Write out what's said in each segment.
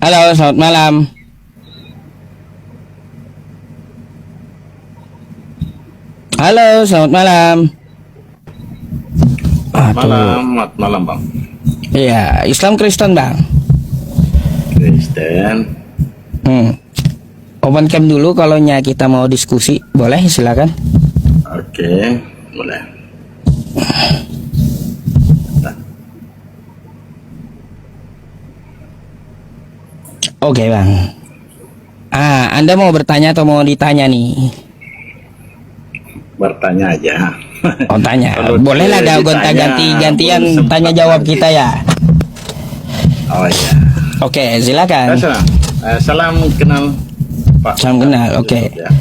Halo, selamat malam. Halo, selamat malam. Selamat malam Bang. Iya, Islam Kristen Bang. Kristen. Open cam dulu kalau kita mau diskusi, boleh silakan. Oke, boleh. Oke Bang. Anda mau bertanya atau mau ditanya nih? Bertanya aja. Oh tanya, Kalau bolehlah ada ditanya, gantian belum sempat tanya jawab nanti. kita ya. Oh iya. Oke, silakan. Salam kenal Pak. Salam kenal, oke. Ya.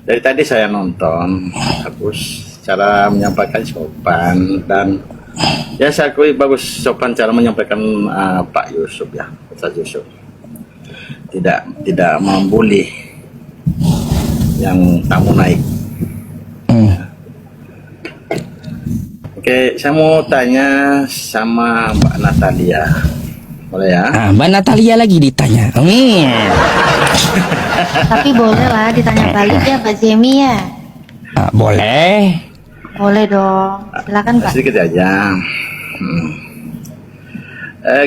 Dari tadi saya nonton, bagus cara menyampaikan sopan dan ya saya akui bagus sopan cara menyampaikan Pak Yusuf ya, Ustaz Yusuf. Tidak membuli yang tamu naik. Oke, saya mau tanya sama Mbak Natalia, boleh ya? Mbak Natalia lagi ditanya. Tapi boleh lah ditanya balik ya Pak Jemi ya. Boleh. Boleh dong. Silakan Pak. Sedikit aja.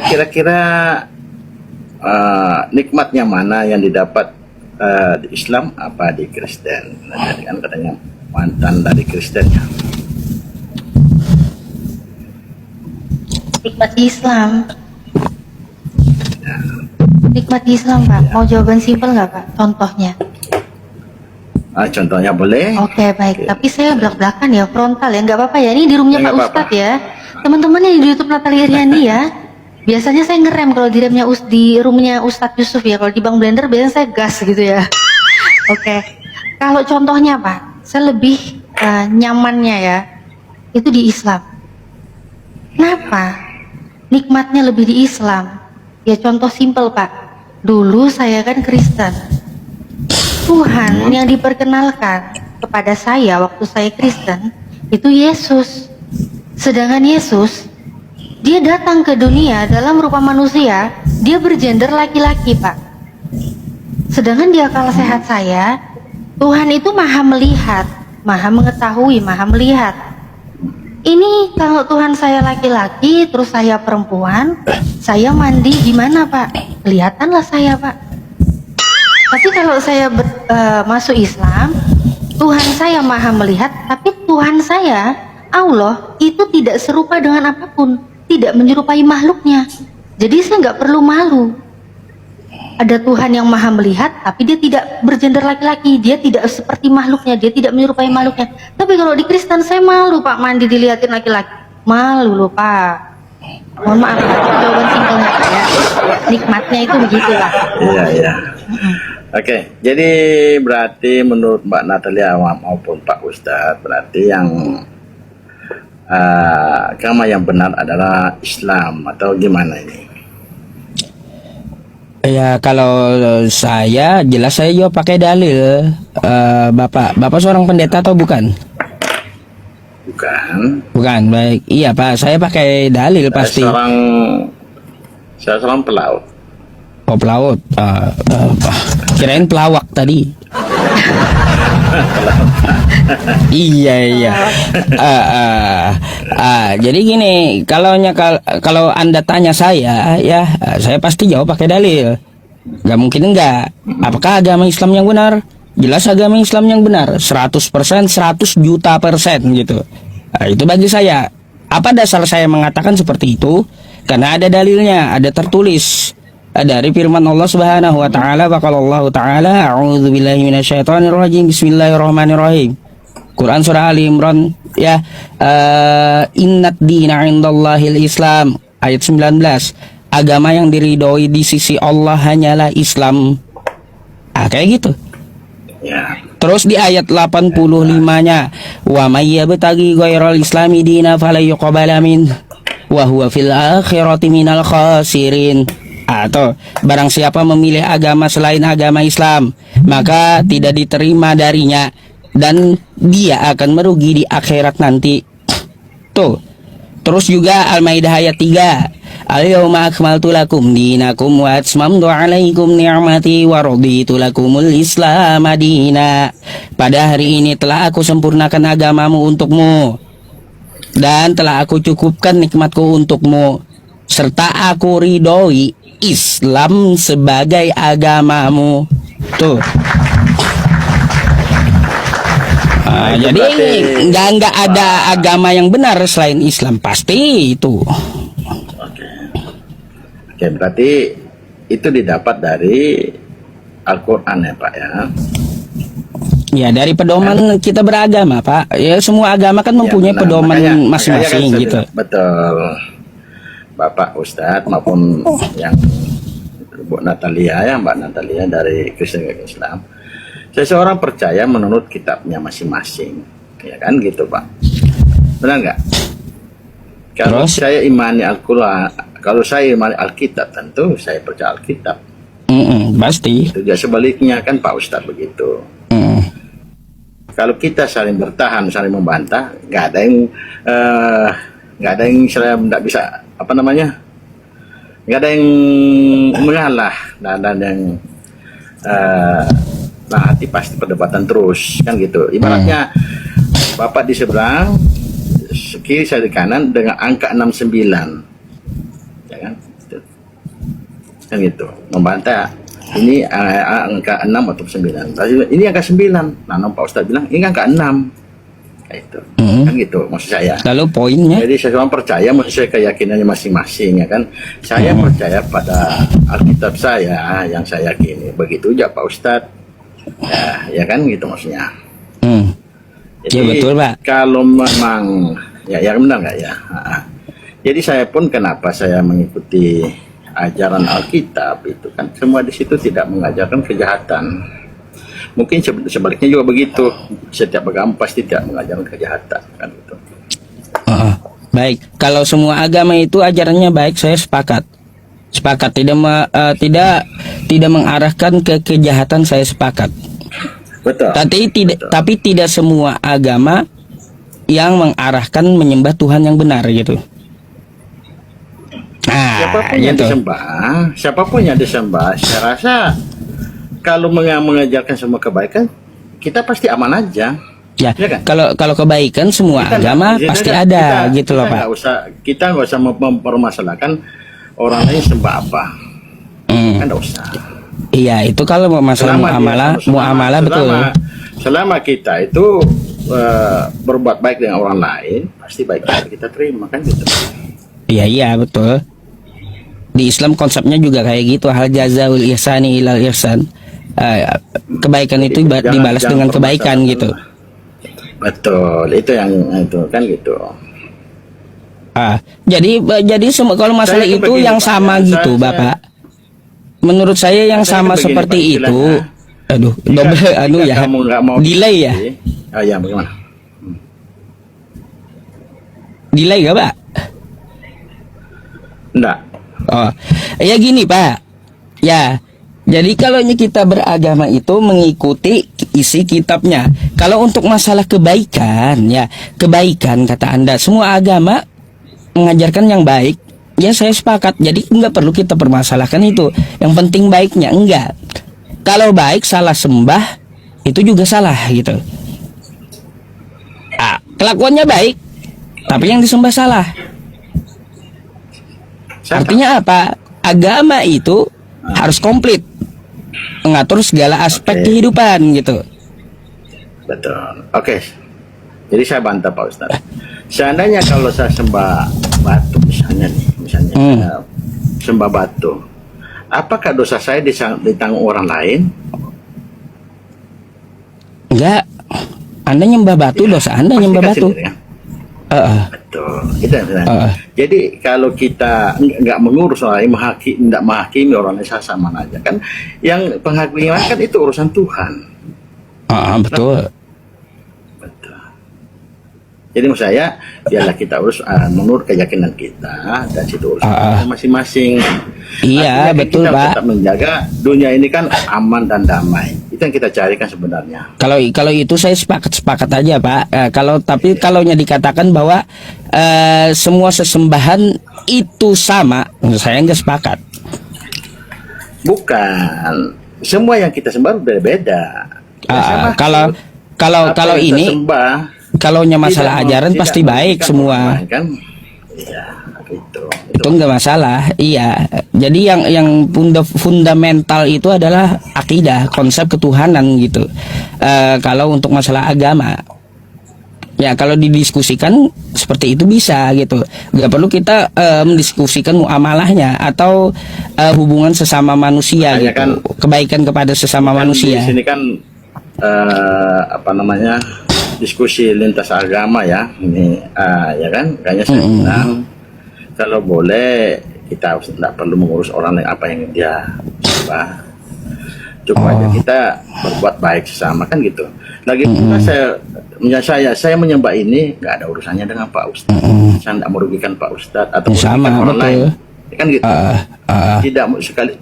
Kira-kira nikmatnya mana yang didapat di Islam apa di Kristen? Nah, jadi kan katanya mantan dari Kristen ya. Nikmat Islam. Nikmat Islam Pak. Mau jawaban simpel nggak Pak? Contohnya. Contohnya boleh? Oke baik. Tapi saya belak-belakan ya frontal ya. Nggak apa-apa ya. Ini di roomnya Ya, Pak nggak Ustadz ya. Teman-teman yang di YouTube Natalia Riani ya. Biasanya saya ngerem kalau di roomnya Ustadz Yusuf ya. Kalau di Bang Blender biasanya saya gas gitu ya. Oke. Kalau contohnya Pak, saya lebih nyamannya ya. Itu di Islam. Kenapa? Nikmatnya lebih di Islam. Ya contoh simpel Pak. Dulu saya kan Kristen. Tuhan yang diperkenalkan kepada saya waktu saya Kristen itu Yesus. Sedangkan Yesus dia datang ke dunia dalam rupa manusia, dia bergender laki-laki Pak. Sedangkan di akal sehat saya, Tuhan itu maha melihat, maha mengetahui, maha melihat. Ini kalau Tuhan saya laki-laki, terus saya perempuan, saya mandi gimana Pak? Kelihatanlah saya Pak. Tapi kalau saya masuk Islam, Tuhan saya maha melihat, tapi Tuhan saya, Allah, itu tidak serupa dengan apapun, tidak menyerupai makhluknya. Jadi saya nggak perlu malu. Ada Tuhan yang maha melihat, tapi dia tidak bergender laki-laki, dia tidak seperti makhluknya, dia tidak menyerupai makhluknya. Tapi kalau di Kristen saya malu Pak, mandi dilihatin laki-laki, malu loh Pak. Mohon maaf Pak, jawaban simpelnya Pak ya. Nikmatnya itu begitulah. Iya. Oke, jadi berarti menurut Mbak Natalia maupun Pak Ustadz, berarti yang agama yang benar adalah Islam atau gimana ini? Ya kalau saya jelas saya jawab pakai dalil. Bapak seorang pendeta atau bukan? Bukan, baik. Iya Pak, saya pakai dalil pasti. Saya seorang pelaut. Oh pelaut. Kirain pelawak tadi. Iya. Jadi gini, kalau Anda tanya saya, ya saya pasti jawab pakai dalil. Gak mungkin enggak. Apakah agama Islam yang benar? Jelas agama Islam yang benar, 100%, 100 juta persen gitu. Itu bagi saya. Apa dasar saya mengatakan seperti itu? Karena ada dalilnya, ada tertulis dari firman Allah Subhanahu wa taala, wa qala Allah taala, a'udzubillahi minasyaitonir rajim, bismillahirrahmanirrahim. Quran surah Ali Imran ya, innad dina 'indallahil Islam, ayat 19. Agama yang diridhoi di sisi Allah hanyalah Islam. Kayak gitu. Ya. Terus di ayat 85-nya, wa may yabtaghi ghairal islami dina fala yuqbala min wa huwa fil akhirati minal khasirin. Atau barang siapa memilih agama selain agama Islam, maka tidak diterima darinya dan dia akan merugi di akhirat nanti. Tuh. Terus juga Al-Maidah ayat 3. Al-yawma akmaltu lakum dinakum wa atmamtu alaikum ni'mati wa raditu lakumul Islam madina. Pada hari ini telah aku sempurnakan agamamu untukmu dan telah aku cukupkan nikmatku untukmu, serta aku ridhoi Islam sebagai agamamu. Tuh. Itu Jadi berarti- nggak ada agama yang benar selain Islam, pasti itu. Oke, berarti itu didapat dari Al-Quran ya Pak ya. Ya dari pedoman kita beragama Pak. Ya semua agama kan mempunyai Ya, benar. pedoman Makanya masing-masing kan saya gitu. bilang, betul. Bapak Ustadz maupun yang Bu Natalia ya, Mbak Natalia dari Kristen ke Islam. Seseorang percaya menurut kitabnya masing-masing, ya kan gitu Pak. Benar nggak? Kalau Terus? saya imani Al-Quran, kalau saya imani Alkitab, tentu saya percaya Alkitab. Pasti. Itu juga sebaliknya kan Pak Ustadz begitu. Mm. Kalau kita saling bertahan, saling membantah, nggak ada yang saya nggak bisa apa namanya, nggak ada yang mengalah, dan yang nah hati pasti perdebatan terus kan gitu. Ibaratnya Bapak di seberang, kiri saya di kanan dengan angka 69, ya kan? Gitu. Kan gitu, membantah. Ini angka 6 atau 9. Ini angka 9. Nah, Pak Ustadz bilang ini angka 6. Kayak itu. Kan gitu maksud saya. Lalu poinnya? Jadi seseorang percaya sesuai keyakinannya masing-masing ya kan. Saya percaya pada Alkitab saya yang saya yakini. Begitu aja Pak Ustadz. Ya kan gitu maksudnya. Jadi Ya betul Pak. kalau memang ya benar nggak ya. Jadi saya pun kenapa saya mengikuti ajaran Alkitab itu kan semua di situ tidak mengajarkan kejahatan. Mungkin sebaliknya juga begitu. Setiap agama pasti tidak mengajarkan kejahatan kan gitu. Baik, kalau semua agama itu ajarannya baik, saya sepakat. Sepakat tidak mengarahkan ke kejahatan, saya sepakat. Betul. Tapi tidak semua agama yang mengarahkan menyembah Tuhan yang benar gitu. Siapapun yang disembah, saya rasa kalau mengajarkan semua kebaikan, kita pasti aman aja. Ya, Ya kan? kalau kebaikan semua agama pasti ada gitu loh Pak. Kita nggak usah mempermasalahkan orang lain sembah apa, kan nggak usah. Iya, itu kalau masalah muamalah betul. Selama kita itu berbuat baik dengan orang lain, pasti baik kita terima kan gitu. Iya betul. Di Islam konsepnya juga kayak gitu, hal jazaul ihsani ilal ihsan. Kebaikan itu dibalas dengan kebaikan gitu. Betul, itu yang itu kan gitu. Jadi semua kalau masalah Saya itu begini, yang Pak, sama ya. gitu, Bapak. Menurut saya yang Saya sama begini, seperti Pak, itu, istilahnya. double Jika kamu nggak mau delay ya, Oh ya, bagaimana? delay gak Pak? Enggak. Oh, ya gini Pak. Ya, jadi kalau kita beragama itu mengikuti isi kitabnya. Kalau untuk masalah kebaikan, ya kebaikan kata Anda, semua agama mengajarkan yang baik. Ya saya sepakat. Jadi nggak perlu kita permasalahkan itu. Yang penting baiknya enggak. Kalau baik salah sembah itu juga salah gitu. Kelakuannya baik, tapi yang disembah salah. Artinya apa? Agama itu harus komplit, mengatur segala aspek kehidupan gitu. Betul. Oke. Jadi saya bantah Pak Ustadz. Seandainya kalau saya sembah batu misalnya saya sembah batu, apakah dosa saya ditanggung orang lain? Enggak. Anda nyembah batu, dosa Anda nyembah batu. Sendiri, kan? Betul. Itu yang sebenarnya. Jadi kalau kita nggak mengurus orang lain, tidak menghakimi orang lain, sama aja kan. Yang penghakiman kan itu urusan Tuhan. Betul. Jadi menurut saya, biarlah kita urus menurut keyakinan kita dan situ urusan kita masing-masing. Iya, artinya betul kita Pak. tetap menjaga dunia ini kan aman dan damai. Itu yang kita carikan sebenarnya. Kalau itu saya sepakat aja Pak. Kalau dikatakan bahwa semua sesembahan itu sama, saya nggak sepakat. Bukan. Semua yang kita sembah berbeda. Kalau Apa yang kita ini, sembah, kalaunya masalah ajaran pasti baik semua. kan? Iya, gitu. Itu nggak masalah, iya. Jadi yang fundamental itu adalah akidah, konsep ketuhanan gitu. Kalau untuk masalah agama, ya kalau didiskusikan seperti itu bisa gitu. Nggak perlu kita mendiskusikan muamalahnya atau hubungan sesama manusia Makanya gitu, kan, kebaikan kepada sesama Kan manusia. Di sini kan diskusi lintas agama ya. Ini ya kan, kayaknya saya bilang kalau boleh kita tidak perlu mengurus orang yang apa yang dia sembah. Cukup aja kita berbuat baik sesama kan gitu. Lagi pula saya menyembah ini nggak ada urusannya dengan Pak Ustadz. Saya tidak merugikan Pak Ustadz atau Sama, merugikan orang betul. lain. Kan gitu.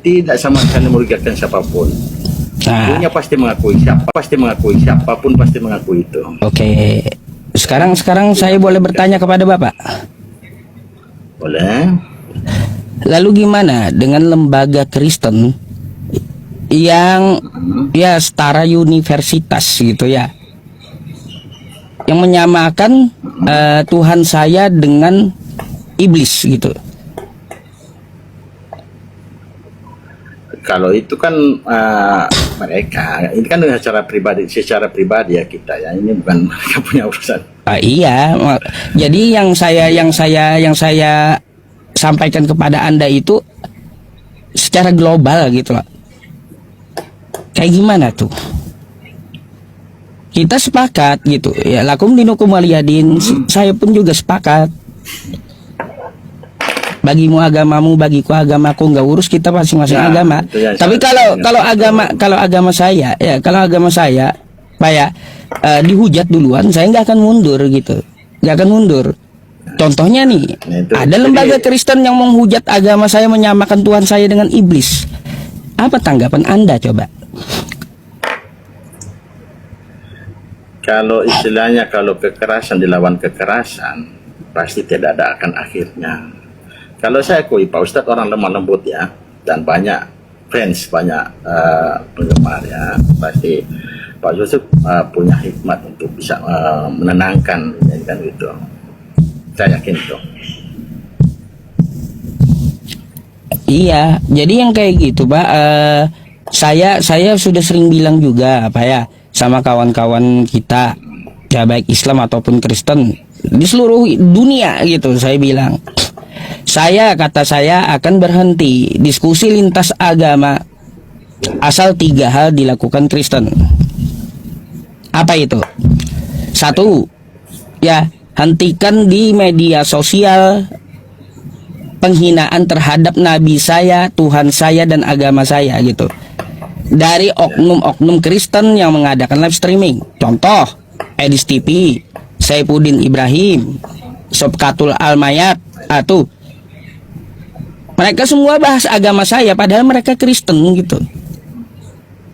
Tidak sama sekali merugikan siapapun. Nah, Dunia pasti mengakui, siapapun pasti mengakui itu. oke. Sekarang saya boleh bertanya kepada Bapak. Boleh? Lalu gimana dengan lembaga Kristen yang ya setara universitas gitu ya, yang menyamakan Tuhan saya dengan iblis gitu? Kalau itu kan mereka, ini kan secara pribadi ya kita ya, ini bukan mereka punya urusan. Iya, jadi yang saya sampaikan kepada Anda itu secara global gitu loh. Kayak gimana tuh? Kita sepakat gitu ya, lakum dinukum waliyadin. Saya pun juga sepakat. Bagimu agamamu, bagiku agamaku, nggak urus kita masing-masing Ya, agama. itu ya, Tapi kalau agama saya Pak ya, dihujat duluan, saya nggak akan mundur gitu, nggak akan mundur. Contohnya nih, Nah, itu. ada lembaga Kristen yang menghujat agama saya, menyamakan Tuhan saya dengan iblis. Apa tanggapan Anda coba? Kalau istilahnya, kalau kekerasan dilawan kekerasan, pasti tidak ada akan akhirnya. Kalau saya akui Pak Ustadz orang lemah lembut ya, dan banyak fans, banyak penggemar ya, pasti Pak Yusuf punya hikmat untuk bisa menenangkan kan gitu. Saya yakin itu. Iya, jadi yang kayak gitu Pak, saya sudah sering bilang juga Pak ya, sama kawan-kawan kita ya, baik Islam ataupun Kristen di seluruh dunia gitu, saya bilang, kata saya akan berhenti diskusi lintas agama asal 3 hal dilakukan Kristen. Apa itu? 1, ya, hentikan di media sosial penghinaan terhadap nabi saya, Tuhan saya, dan agama saya gitu, dari oknum-oknum Kristen yang mengadakan live streaming. Contoh, Edis TV, Saifuddin Ibrahim, Sobkatul Almayat, atau mereka semua bahas agama saya padahal mereka Kristen gitu.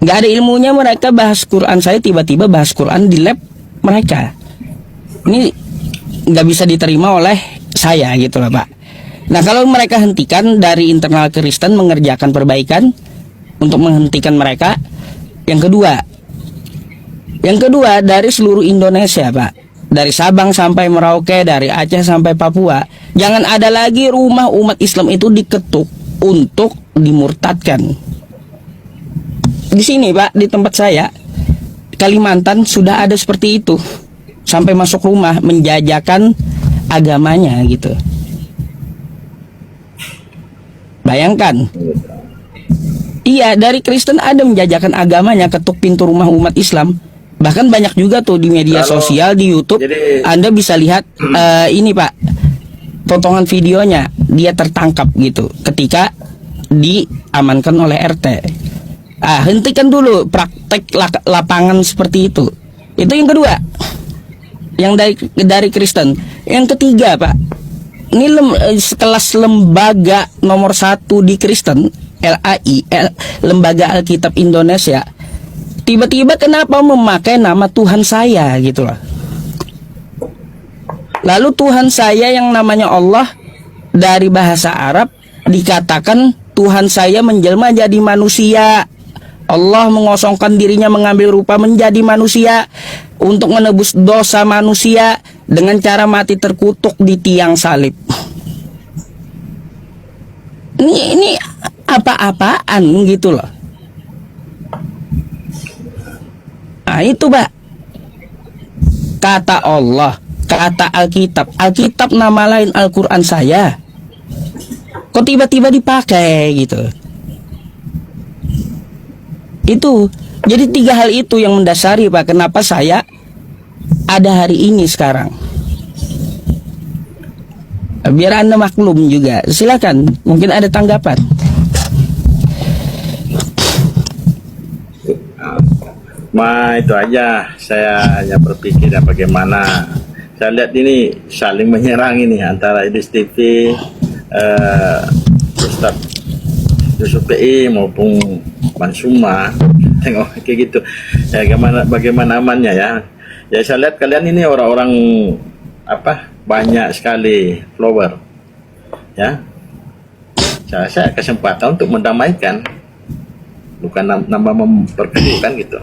Nggak ada ilmunya, mereka bahas Quran, saya tiba-tiba bahas Quran di lab mereka. Ini nggak bisa diterima oleh saya gitu lah Pak. Nah, kalau mereka hentikan dari internal Kristen mengerjakan perbaikan untuk menghentikan mereka. Yang kedua dari seluruh Indonesia Pak, dari Sabang sampai Merauke, dari Aceh sampai Papua, jangan ada lagi rumah umat Islam itu diketuk untuk dimurtadkan. Di sini Pak, di tempat saya, Kalimantan, sudah ada seperti itu, sampai masuk rumah menjajakan agamanya gitu. Bayangkan. Iya, dari Kristen ada menjajakan agamanya, ketuk pintu rumah umat Islam. Bahkan banyak juga tuh di media sosial, di YouTube. Jadi, Anda bisa lihat ini Pak, potongan videonya, dia tertangkap gitu ketika diamankan oleh RT. Hentikan dulu praktek lapangan seperti itu. Itu yang kedua, yang dari Kristen. Yang ketiga Pak, ini sekelas lembaga nomor 1 di Kristen, LAI, Lembaga Alkitab Indonesia, tiba-tiba kenapa memakai nama Tuhan saya gitu loh. Lalu Tuhan saya yang namanya Allah dari bahasa Arab dikatakan Tuhan saya menjelma jadi manusia. Allah mengosongkan dirinya mengambil rupa menjadi manusia untuk menebus dosa manusia dengan cara mati terkutuk di tiang salib. Ini apa-apaan gitu loh. Nah itu Pak, kata Allah, kata Alkitab. Alkitab nama lain Al-Quran saya. Kok tiba-tiba dipakai gitu. Itu jadi 3 hal itu yang mendasari Pak kenapa saya ada hari ini sekarang. Biar Anda maklum juga. Silakan, mungkin ada tanggapan. Itu aja, saya hanya berpikir bagaimana saya lihat ini saling menyerang ini antara Idris TV, Ustaz Yusuf PI maupun Mansuma. Tengok kayak gitu ya, bagaimana amannya ya. Ya saya lihat kalian ini orang-orang banyak sekali follower ya. Saya kesempatan untuk mendamaikan, bukan nambah memperkeruhkan gitu.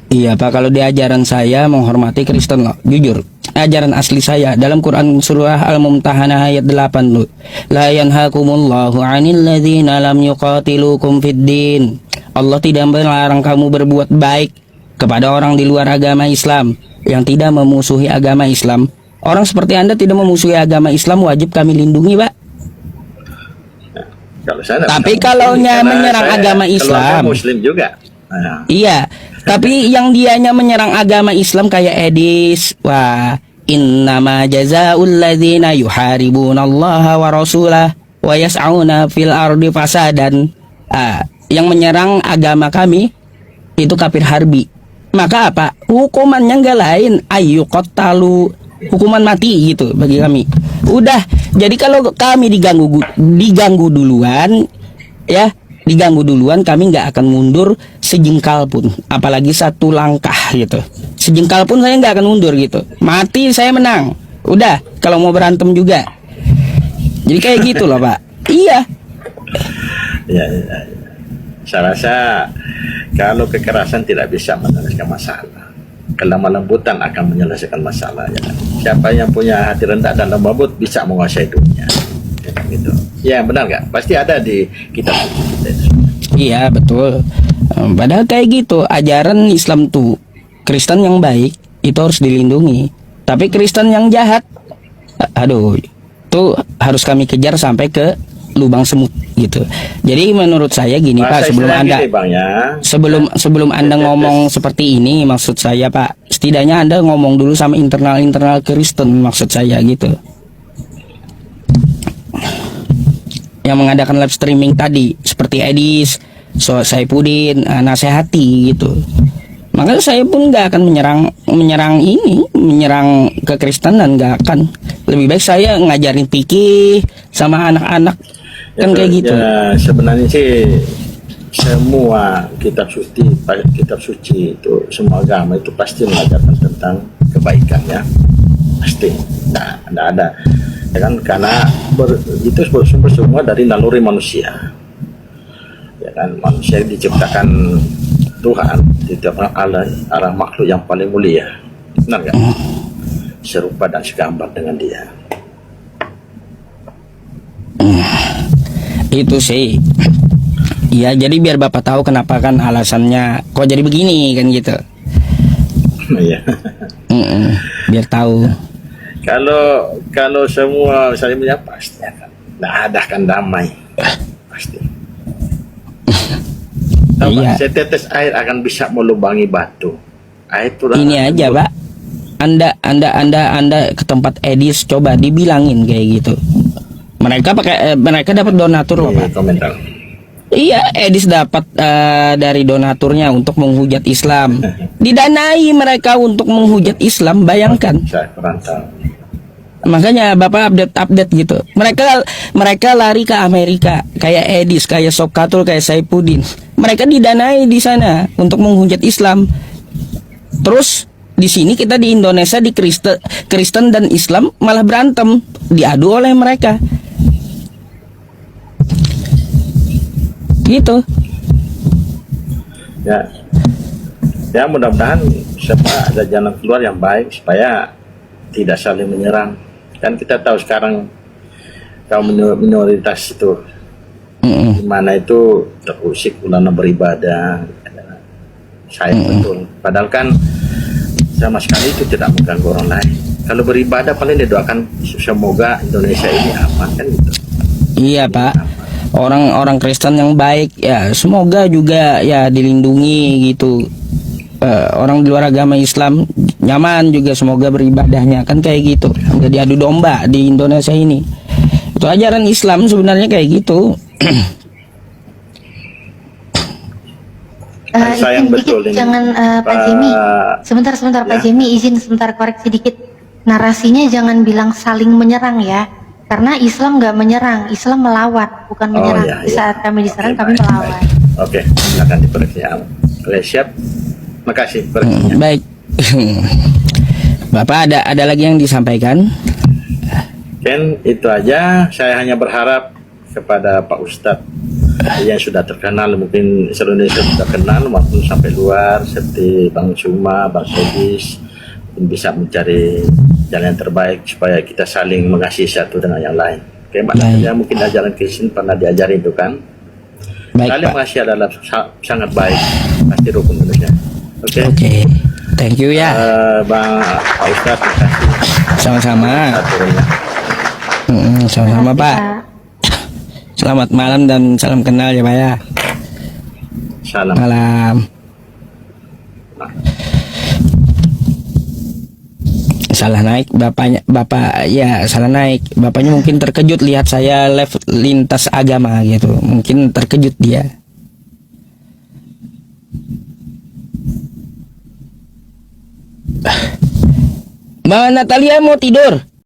Iya Pak, kalau di ajaran saya menghormati Kristen loh, jujur. Ajaran asli saya dalam Quran surah Al-Mumtahanah ayat 8 loh. La yanhakumullahu 'anil ladzina lam yuqatilukum fid din. Allah tidak melarang kamu berbuat baik kepada orang di luar agama Islam yang tidak memusuhi agama Islam. Orang seperti Anda tidak memusuhi agama Islam, wajib kami lindungi, Pak. Tapi kalau menyerang agama Islam, Muslim juga. Nah. Iya, tapi yang dianya menyerang agama Islam kayak Edis, wah, innama jazaa'ul ladzina yuharibunallaha wa rasulah wa yas'auna fil ardi fasadan. Yang menyerang agama kami itu kafir harbi. Maka apa? Hukumannya enggak lain, ayyuqattalu, hukuman mati gitu bagi kami. Udah, jadi kalau kami diganggu duluan, ya, diganggu duluan, kami nggak akan mundur sejengkal pun, apalagi 1 langkah gitu. Sejengkal pun saya nggak akan mundur gitu. Mati saya menang. Udah, kalau mau berantem juga. Jadi kayak gitu loh Pak. Iya. Ya. Saya rasa kalau kekerasan tidak bisa menyelesaikan masalah, kelemah lembutan akan menyelesaikan masalah. Ya. Siapa yang punya hati rendah dan lemah lembut bisa menguasai dunia. Gitu. Ya benar nggak? Pasti ada di kitab kita itu. Iya betul. Padahal kayak gitu ajaran Islam tuh, Kristen yang baik itu harus dilindungi. Tapi Kristen yang jahat, aduh, itu harus kami kejar sampai ke lubang semut gitu. Jadi menurut saya gini Pak, sebelum Anda sebelum Anda ngomong seperti ini, maksud saya Pak, setidaknya Anda ngomong dulu sama internal Kristen, maksud saya gitu. Yang mengadakan live streaming tadi seperti Edis, Saipudin, nasihati gitu. Maka saya pun nggak akan menyerang kekristenan, nggak akan. Lebih baik saya ngajarin fikih sama anak-anak kan kayak gitu. Ya, sebenarnya sih semua kitab suci itu, semua agama itu pasti mengajarkan tentang kebaikan ya, pasti. Nah, ada. Ya kan, karena itu bersumber semua dari naluri manusia. Ya kan, manusia diciptakan Tuhan, diciptakan Allah makhluk yang paling mulia. Benar kan? Serupa dan segambar dengan Dia. Itu sih. Ya, jadi biar Bapak tahu kenapa kan alasannya kok jadi begini kan gitu. Iya. Biar tahu. Kalau semua saya punya pasti akan ada kan damai pasti. Iya. Setetes air akan bisa melubangi batu. Ini aja Pak. Anda ke tempat Edis, coba dibilangin kayak gitu. Mereka dapat donatur loh Pak. Komentar. Iya, Edis dapat dari donaturnya untuk menghujat Islam. Didanai mereka untuk menghujat Islam, bayangkan. Saya perantau. Makanya Bapak update gitu. Mereka lari ke Amerika, kayak Edis, kayak Sokatul, kayak Saipudin. Mereka didanai di sana untuk menghujat Islam. Terus Di sini kita di Indonesia di Kristen dan Islam malah berantem, diadu oleh mereka. Gitu. Ya, ya mudah-mudahan siapa ada jalan keluar yang baik supaya tidak saling menyerang. Kan kita tahu sekarang kaum minoritas itu di mana itu terusik ulama beribadah, sayang betul. Padahal kan sama sekali itu tidak mengganggu orang lain. Kalau beribadah paling didoakan semoga Indonesia ini aman kan gitu. Iya Pak, orang-orang Kristen yang baik ya semoga juga ya dilindungi gitu. Orang di luar agama Islam nyaman juga semoga beribadahnya, kan kayak gitu. Jadi adu domba di Indonesia ini. Itu ajaran Islam sebenarnya kayak gitu. Sayang izin betul dikit, ini. jangan Pak Jemi. Sebentar Pak Ya. Jemi, izin sebentar koreksi dikit. Narasinya jangan bilang saling menyerang ya. Karena Islam nggak menyerang, Islam melawan, bukan menyerang. iya, Di iya. saat kami diserang, Oke, kami baik, melawan. baik. Oke, silakan dikoreksi. Oke, siap. Makasih koreksinya. Baik. Bapak ada lagi yang disampaikan? Ken, itu aja. Saya hanya berharap kepada Pak Ustadz yang sudah terkenal, mungkin seluruh Indonesia sudah kenal maupun sampai luar, seperti Bang Cuma, Bang Sogis, bisa mencari jalan yang terbaik supaya kita saling mengasihi satu dengan yang lain. Oke, Mbak Baik. Nadia, mungkin ajaran Kristen pernah diajari itu kan. Baik Saling Pak. mengasihi adalah sangat baik, pasti rukun manusia. Oke. Oke. Thank you ya. Bang Pak Ustadz, terima kasih. Sama-sama. Aturnya. Sama-sama Terima Pak. kasih, Selamat malam dan salam kenal ya Pak ya. Salam. Malam. Salah naik bapaknya, bapak ya salah naik. Bapaknya mungkin terkejut lihat saya live lintas agama gitu. Mungkin terkejut dia. Mbak Natalia mau tidur?